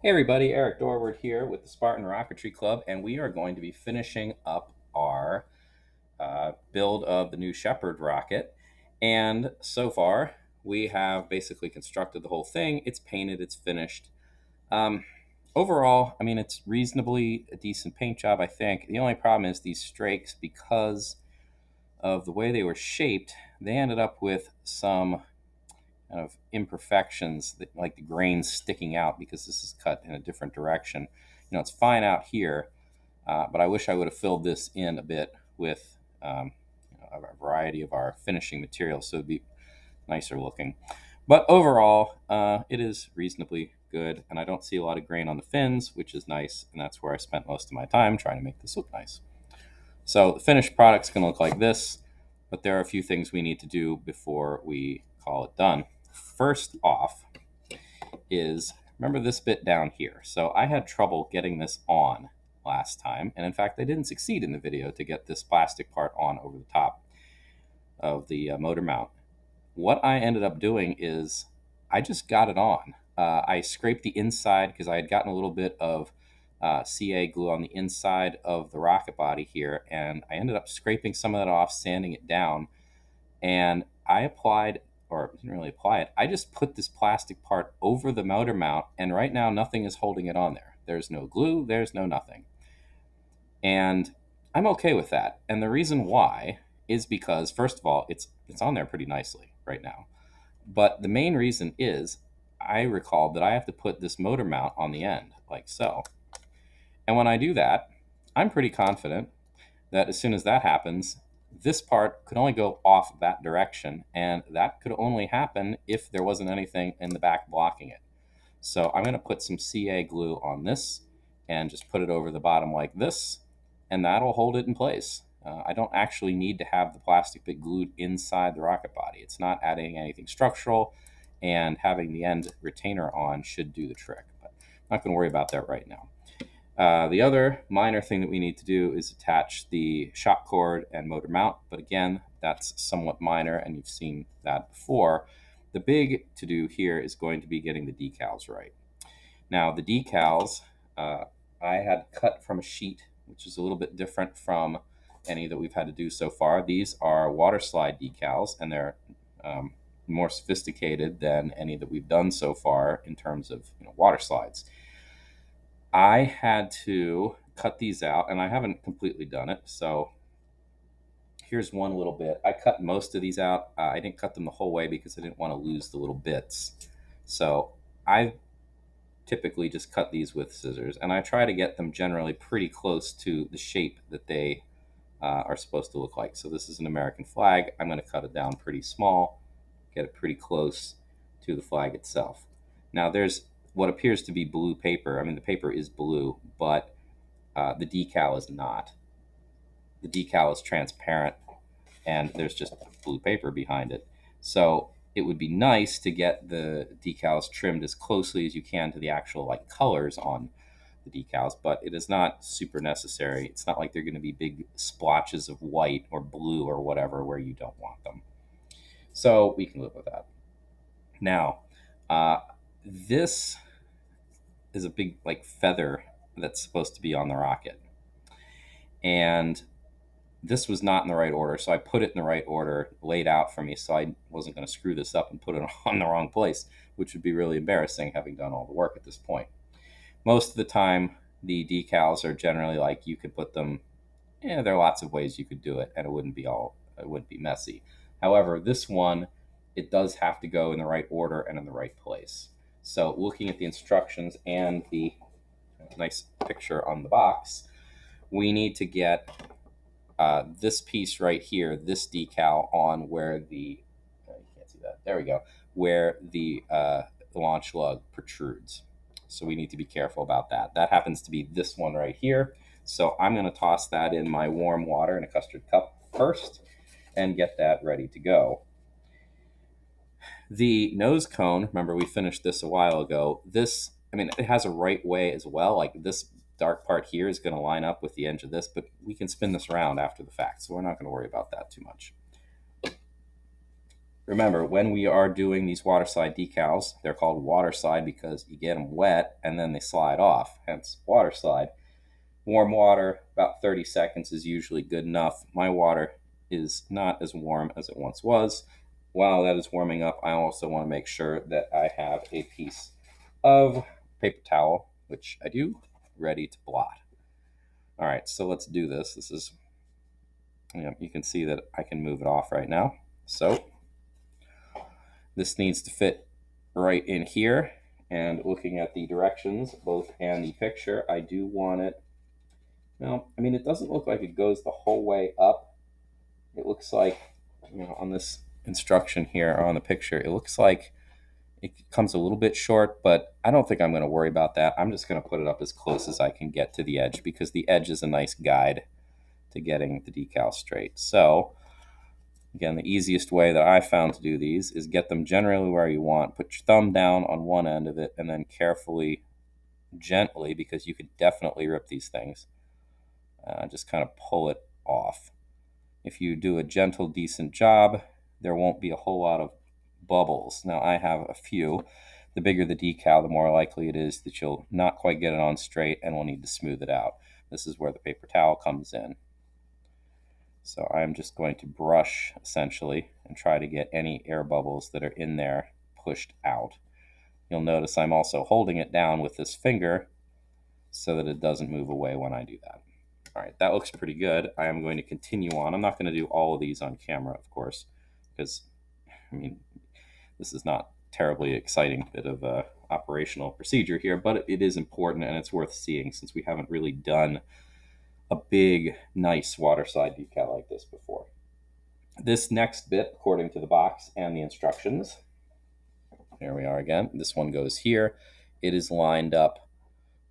Hey everybody, Eric Dorward here with the Spartan Rocketry Club, and we are going to be finishing up our build of the new Shepard rocket. And so far, we have basically constructed the whole thing. It's painted, it's finished. Um, Overall, I mean, it's reasonably a decent paint job, I think. The only problem is these strakes, because of the way they were shaped, they ended up with some kind of imperfections, that, like the grains sticking out because this is cut in a different direction. It's fine out here, but I wish I would have filled this in a bit with a variety of our finishing materials so it'd be nicer looking. But overall, it is reasonably good, and I don't see a lot of grain on the fins, which is nice, and that's where I spent most of my time trying to make this look nice. So the finished product's going to look like this, but there are a few things we need to do before we call it done. First off is, remember this bit down here. So I had trouble getting this on last time, and in fact I didn't succeed in the video to get this plastic part on over the top of the motor mount. What I ended up doing is I just got it on. I scraped the inside because I had gotten a little bit of CA glue on the inside of the rocket body here, and I ended up scraping some of that off, sanding it down, and I applied, or didn't really apply it, I just put this plastic part over the motor mount, and right now nothing is holding it on there. There's no glue, there's no nothing. And I'm okay with that. And the reason why is because, first of all, it's on there pretty nicely right now. But the main reason is I recalled that I have to put this motor mount on the end, like so. And when I do that, I'm pretty confident that as soon as that happens, this part could only go off that direction, and that could only happen if there wasn't anything in the back blocking it. So I'm going to put some CA glue on this and just put it over the bottom like this, and that'll hold it in place. I don't actually need to have the plastic bit glued inside the rocket body. It's not adding anything structural, and having the end retainer on should do the trick. But I'm not going to worry about that right now. The other minor thing that we need to do is attach the shock cord and motor mount, but again, that's somewhat minor, and you've seen that before. The big to do here is going to be getting the decals right. Now, the decals, I had cut from a sheet, which is a little bit different from any that we've had to do so far. These are waterslide decals, and they're more sophisticated than any that we've done so far in terms of water slides. I had to cut these out, and I haven't completely done it. So here's one little bit. I cut most of these out. I didn't cut them the whole way because I didn't want to lose the little bits. So I typically just cut these with scissors, and I try to get them generally pretty close to the shape that they are supposed to look like. So this is an American flag. I'm going to cut it down pretty small, get it pretty close to the flag itself. Now there's what appears to be blue paper. I mean, the paper is blue, but the decal is not. The decal is transparent, and there's just blue paper behind it. So it would be nice to get the decals trimmed as closely as you can to the actual colors on the decals, but it is not super necessary. It's not like they're going to be big splotches of white or blue or whatever where you don't want them. So we can live with that. Now, this is a big feather that's supposed to be on the rocket, and this was not in the right order, so I put it in the right order, laid out for me, so I wasn't going to screw this up and put it on the wrong place, which would be really embarrassing having done all the work at this point. Most of the time, the decals are generally you could put them, there are lots of ways you could do it, and it wouldn't be messy. However, this one, it does have to go in the right order and in the right place. So looking at the instructions and the nice picture on the box, we need to get this piece right here, this decal, on where the, you can't see that, there we go, where the launch lug protrudes. So we need to be careful about that. That happens to be this one right here. So I'm going to toss that in my warm water in a custard cup first and get that ready to go. The nose cone, remember we finished this a while ago. This, I mean, it has a right way as well. Like this dark part here is going to line up with the edge of this, but we can spin this around after the fact, so we're not going to worry about that too much. remember, when we are doing these waterslide decals, they're called waterslide because you get them wet and then they slide off, hence waterslide. Warm water, about 30 seconds is usually good enough. My water is not as warm as it once was. While that is warming up, I also want to make sure that I have a piece of paper towel, which I do, ready to blot. All right, so let's do this. This is, you can see that I can move it off right now. So this needs to fit right in here. And looking at the directions, both and the picture, I do want it. Well, I mean, it doesn't look like it goes the whole way up. It looks like, on this instruction here or on the picture, it looks like it comes a little bit short, but I don't think I'm going to worry about that. I'm just going to put it up as close as I can get to the edge because the edge is a nice guide to getting the decal straight. So again, the easiest way that I found to do these is get them generally where you want. Put your thumb down on one end of it and then carefully, gently, because you could definitely rip these things, just kind of pull it off. If you do a gentle, decent job, there won't be a whole lot of bubbles. Now, I have a few. The bigger the decal, the more likely it is that you'll not quite get it on straight and will need to smooth it out. This is where the paper towel comes in. So I'm just going to brush, essentially, and try to get any air bubbles that are in there pushed out. You'll notice I'm also holding it down with this finger so that it doesn't move away when I do that. All right, that looks pretty good. I am going to continue on. I'm not going to do all of these on camera, of course, because, this is not terribly exciting bit of operational procedure here, but it is important and it's worth seeing since we haven't really done a big, nice waterslide decal like this before. This next bit, according to the box and the instructions, here we are again. This one goes here. It is lined up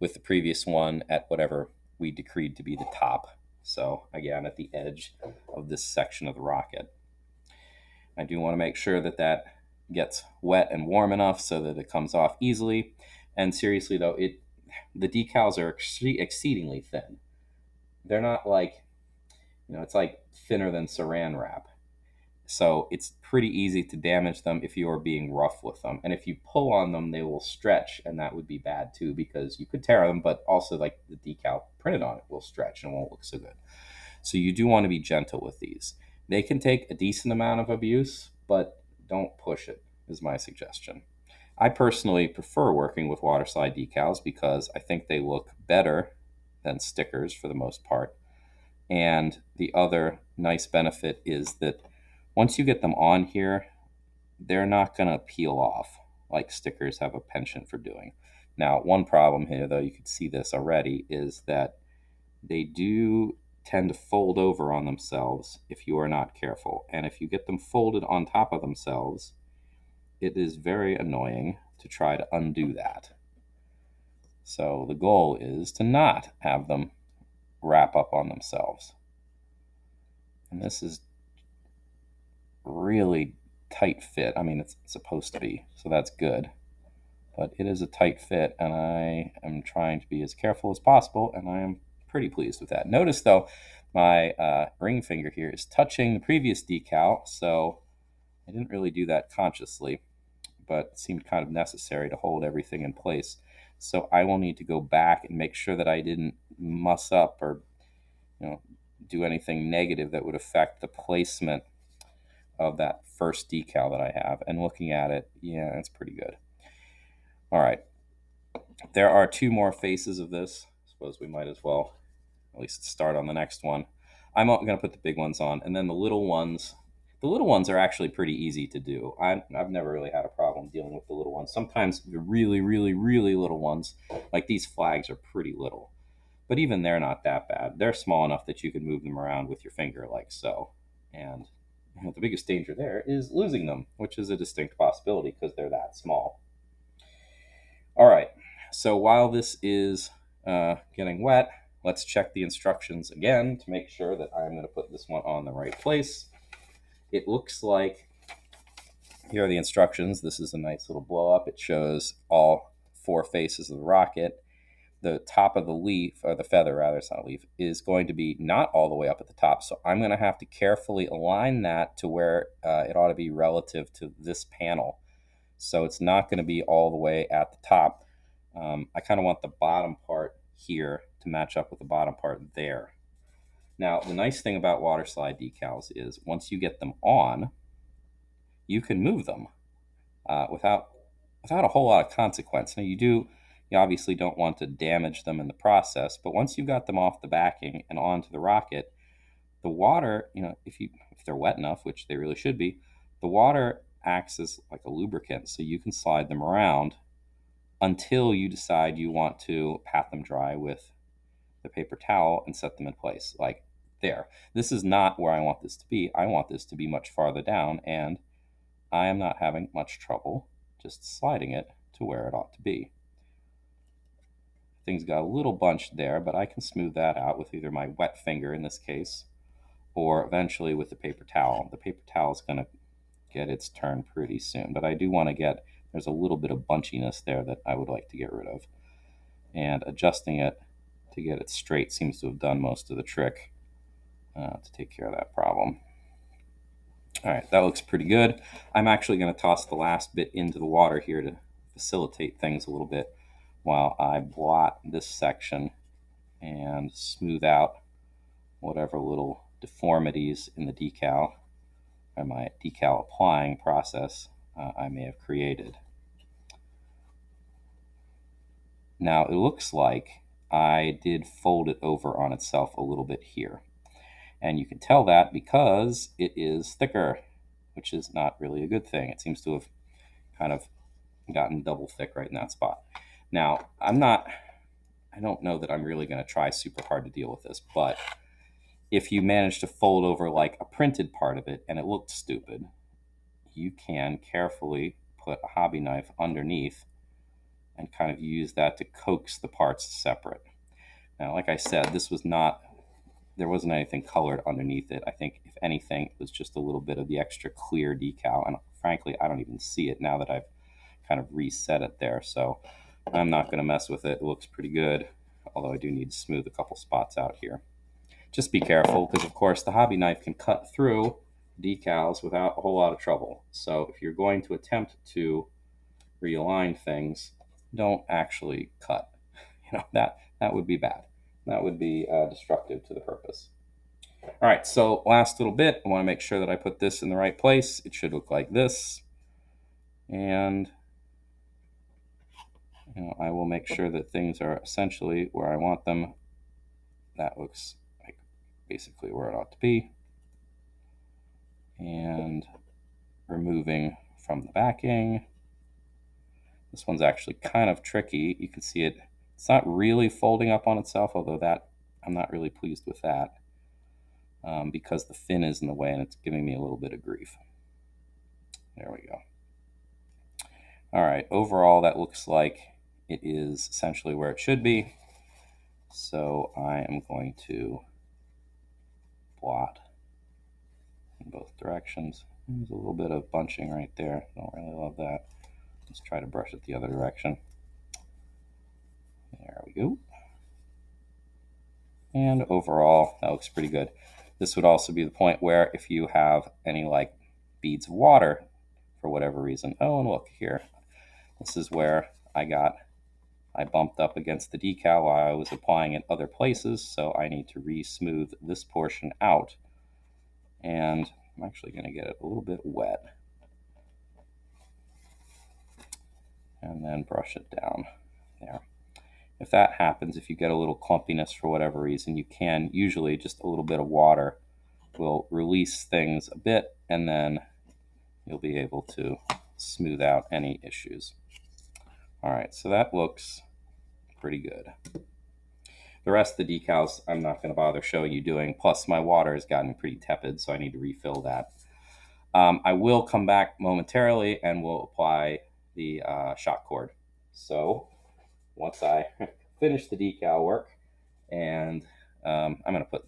with the previous one at whatever we decreed to be the top. So again, at the edge of this section of the rocket. I do want to make sure that that gets wet and warm enough so that it comes off easily. And seriously though, the decals are exceedingly thin. They're not like, it's like thinner than saran wrap. So it's pretty easy to damage them if you are being rough with them. And if you pull on them, they will stretch, and that would be bad too because you could tear them, but also like the decal printed on it will stretch and won't look so good. So you do want to be gentle with these. They can take a decent amount of abuse, but don't push it, is my suggestion. I personally prefer working with waterslide decals because I think they look better than stickers for the most part. And the other nice benefit is that once you get them on here, they're not going to peel off like stickers have a penchant for doing. Now, one problem here, though, you can see this already, is that they do tend to fold over on themselves if you are not careful. And if you get them folded on top of themselves, it is very annoying to try to undo that. So the goal is to not have them wrap up on themselves. And this is really tight fit. I mean, it's supposed to be, so that's good. But it is a tight fit, and I am trying to be as careful as possible, and I am pretty pleased with that. Notice, though, my ring finger here is touching the previous decal, so I didn't really do that consciously, but it seemed kind of necessary to hold everything in place. So I will need to go back and make sure that I didn't muss up or do anything negative that would affect the placement of that first decal that I have. And looking at it, yeah, it's pretty good. All right. There are two more faces of this. I suppose we might as well at least start on the next one. I'm going to put the big ones on, and then the little ones are actually pretty easy to do. I've never really had a problem dealing with the little ones. Sometimes the really, really, really little ones, like these flags, are pretty little. But even they're not that bad. They're small enough that you can move them around with your finger like so. And the biggest danger there is losing them, which is a distinct possibility because they're that small. All right, so while this is getting wet, let's check the instructions again to make sure that I'm going to put this one on the right place. It looks like, here are the instructions. This is a nice little blow up. It shows all four faces of the rocket. the top of the leaf, or the feather rather, it's not a leaf, is going to be not all the way up at the top. So I'm going to have to carefully align that to where it ought to be relative to this panel. So it's not going to be all the way at the top. I kind of want the bottom part here to match up with the bottom part there. Now, the nice thing about water slide decals is once you get them on, you can move them without a whole lot of consequence. Now, you obviously don't want to damage them in the process, but once you got them off the backing and onto the rocket, the water, if they're wet enough, which they really should be, the water acts as like a lubricant, so you can slide them around until you decide you want to pat them dry with the paper towel and set them in place. Like there. This is not where I want this to be. I want this to be much farther down, and I am not having much trouble just sliding it to where it ought to be. Things got a little bunched there, but I can smooth that out with either my wet finger in this case, or eventually with the paper towel. The paper towel is going to get its turn pretty soon, but I do want to there's a little bit of bunchiness there that I would like to get rid of. And adjusting it to get it straight seems to have done most of the trick to take care of that problem. All right, that looks pretty good. I'm actually going to toss the last bit into the water here to facilitate things a little bit while I blot this section and smooth out whatever little deformities in the decal or my decal applying process I may have created. Now, it looks like I did fold it over on itself a little bit here. And you can tell that because it is thicker, which is not really a good thing. It seems to have kind of gotten double thick right in that spot. Now, I don't know that I'm really going to try super hard to deal with this, but if you manage to fold over like a printed part of it and it looked stupid, you can carefully put a hobby knife underneath and kind of use that to coax the parts separate. Now, like I said, there wasn't anything colored underneath it. I think, if anything, it was just a little bit of the extra clear decal. And frankly, I don't even see it now that I've kind of reset it there. So I'm not going to mess with it. It looks pretty good, although I do need to smooth a couple spots out here. Just be careful, because of course the hobby knife can cut through decals without a whole lot of trouble. So if you're going to attempt to realign things, don't actually cut. That would be bad. That would be destructive to the purpose. All right, so last little bit, I want to make sure that I put this in the right place. It should look like this. And I will make sure that things are essentially where I want them. That looks like basically where it ought to be. And removing from the backing. This one's actually kind of tricky. You can see it's not really folding up on itself, although that I'm not really pleased with that because the fin is in the way and it's giving me a little bit of grief. There we go. All right, overall that looks like it is essentially where it should be. So I am going to blot in both directions. There's a little bit of bunching right there. Don't really love that. Let's try to brush it the other direction. There we go. And overall, that looks pretty good. This would also be the point where if you have any like beads of water for whatever reason. Oh, and look here. This is where I bumped up against the decal while I was applying it other places, so I need to re-smooth this portion out. And I'm actually going to get it a little bit wet. And then brush it down there. If that happens, if you get a little clumpiness for whatever reason, you can usually just a little bit of water will release things a bit, and then you'll be able to smooth out any issues. All right, so that looks pretty good. The rest of the decals I'm not going to bother showing you doing, plus my water has gotten pretty tepid, so I need to refill that. I will come back momentarily and we'll apply the shock cord. So once I finish the decal work, and I'm going to put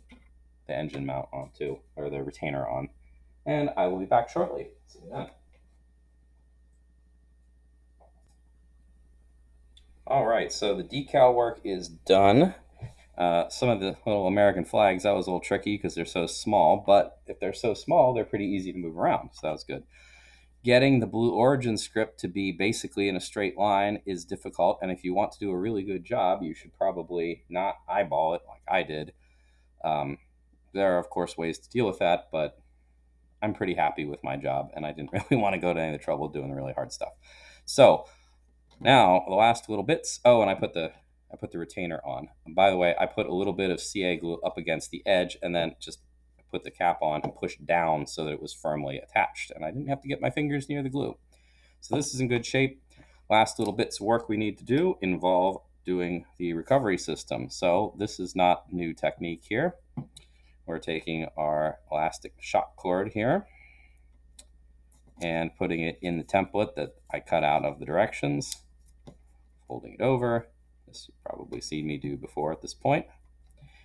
the engine mount on too, or the retainer on, and I will be back shortly. See you then. All right, so the decal work is done. Some of the little American flags, that was a little tricky because they're so small, but if they're so small, they're pretty easy to move around, so that was good. Getting the Blue Origin script to be basically in a straight line is difficult, and if you want to do a really good job, you should probably not eyeball it like I did. Um, there are, of course, ways to deal with that, but I'm pretty happy with my job, and I didn't really want to go to any of the trouble doing the really hard stuff. So now the last little bits. Oh, and I put the retainer on. And by the way, I put a little bit of CA glue up against the edge, and then just put the cap on and pushed down so that it was firmly attached, and I didn't have to get my fingers near the glue. So this is in good shape. Last little bits of work we need to do involve doing the recovery system. So this is not new technique here. We're taking our elastic shock cord here and putting it in the template that I cut out of the directions, folding it over. This you've probably seen me do before at this point.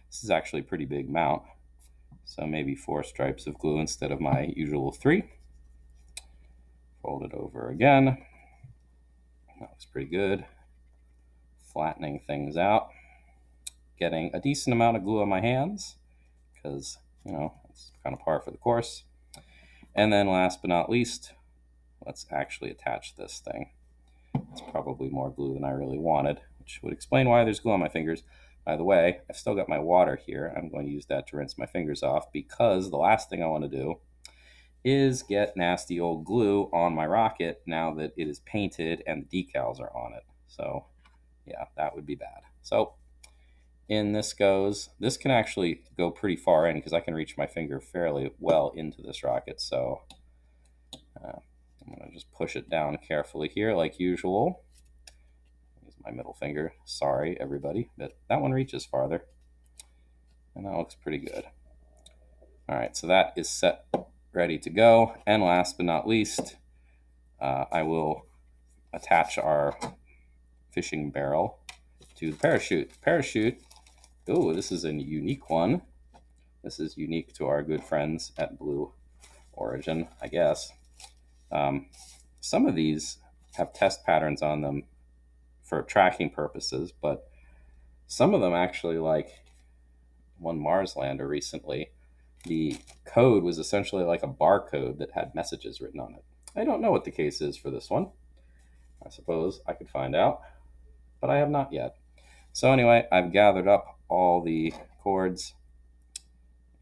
This is actually a pretty big mount, so maybe 4 stripes of glue instead of my usual 3. Fold it over again. That looks pretty good. Flattening things out. Getting a decent amount of glue on my hands because, it's kind of par for the course. And then last but not least, let's actually attach this thing. It's probably more glue than I really wanted, which would explain why there's glue on my fingers. By the way, I've still got my water here. I'm going to use that to rinse my fingers off because the last thing I want to do is get nasty old glue on my rocket now that it is painted and the decals are on it. So yeah, that would be bad. So in this goes. This can actually go pretty far in because I can reach my finger fairly well into this rocket. So I'm going to just push it down carefully here like usual. Use my middle finger. Sorry, everybody, but that one reaches farther. And that looks pretty good. All right, so that is set, ready to go. And last but not least, I will attach our fishing barrel to the parachute. Parachute, oh, this is a unique one. This is unique to our good friends at Blue Origin, I guess. Some of these have test patterns on them for tracking purposes, but some of them actually, like one Mars lander recently, the code was essentially like a barcode that had messages written on it. I don't know what the case is for this one. I suppose I could find out, but I have not yet. So anyway, I've gathered up all the cords,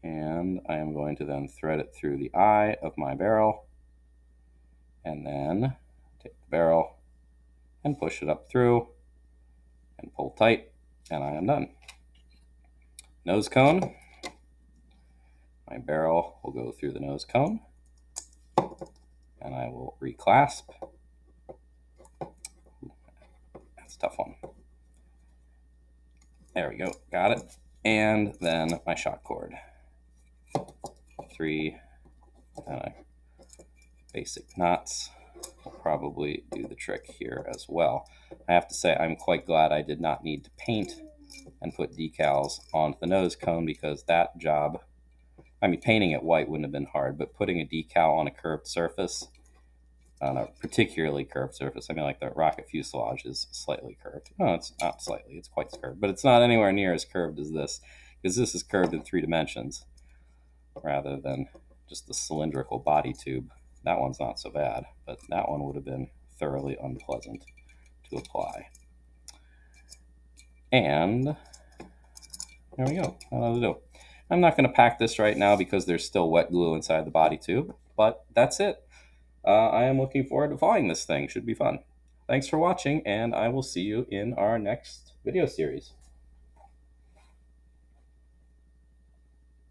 and I am going to then thread it through the eye of my barrel, and then take the barrel and push it up through and pull tight, and I am done. Nose cone. My barrel will go through the nose cone, and I will reclasp. That's a tough one. There we go, got it. And then my shock cord. 3 basic knots will probably do the trick here as well. I have to say I'm quite glad I did not need to paint and put decals onto the nose cone because that job, painting it white wouldn't have been hard, but putting a decal on a curved surface, on a particularly curved surface, like the rocket fuselage is slightly curved. No, it's not slightly, it's quite curved, but it's not anywhere near as curved as this, because this is curved in 3 dimensions rather than just the cylindrical body tube. That one's not so bad, but that one would have been thoroughly unpleasant to apply. And there we go. That'll do. I'm not going to pack this right now because there's still wet glue inside the body tube, but that's it. I am looking forward to flying this thing. Should be fun. Thanks for watching, and I will see you in our next video series.